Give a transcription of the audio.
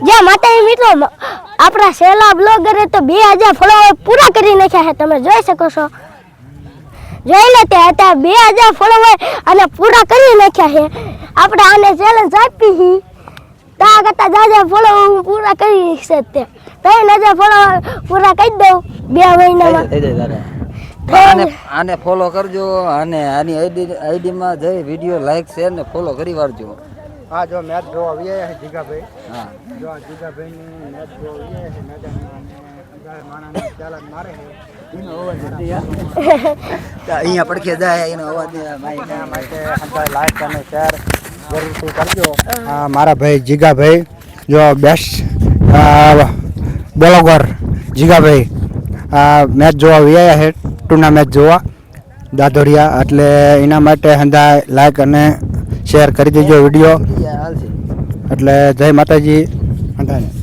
જે માતાજી મિત્રો આપણા સેલા બ્લોગરે તો 2000 ફોલોવર પૂરા કરી નાખ્યા છે, તમે જોઈ શકો છો. જોઈ લે તે હતા 2000 ફોલોવર અને પૂરા કરી નાખ્યા છે. આપણે આને ચેલેન્જ આપી હી તા કરતા જાજા ફોલોવર પૂરા કરી છે તે 3000 ફોલોવર પૂરા કરી દઉં 2 મહિનામાં. આને ફોલો કરજો અને આની આઈડી માં જઈ વિડિયો લાઈક શેર ને ફોલો કરી વાળજો. હા જો મેચ જોવા આવ્યા છે જીગાભાઈ. હા જો આ જીગાભાઈ ની મેચ જોવા આવ્યા છે મેદાનમાં માણાને ચેલેન્જ મારે છે. એનો અવાજ અહીંયા પડખે જાય એનો અવાજ માટે લાઈક અને શેર જરૂરથી કરજો. હા મારા ભાઈ જીગાભાઈ જો બેસ્ટ બ્લોગર જીગાભાઈ મેચ જોવા આવ્યા છે, ટુર્નામેન્ટ જોવા દાદોડિયા, એટલે એના માટે હંધા લાઈક અને શેર કરી દેજો વિડીયો. એટલે જય માતાજી હંધાને.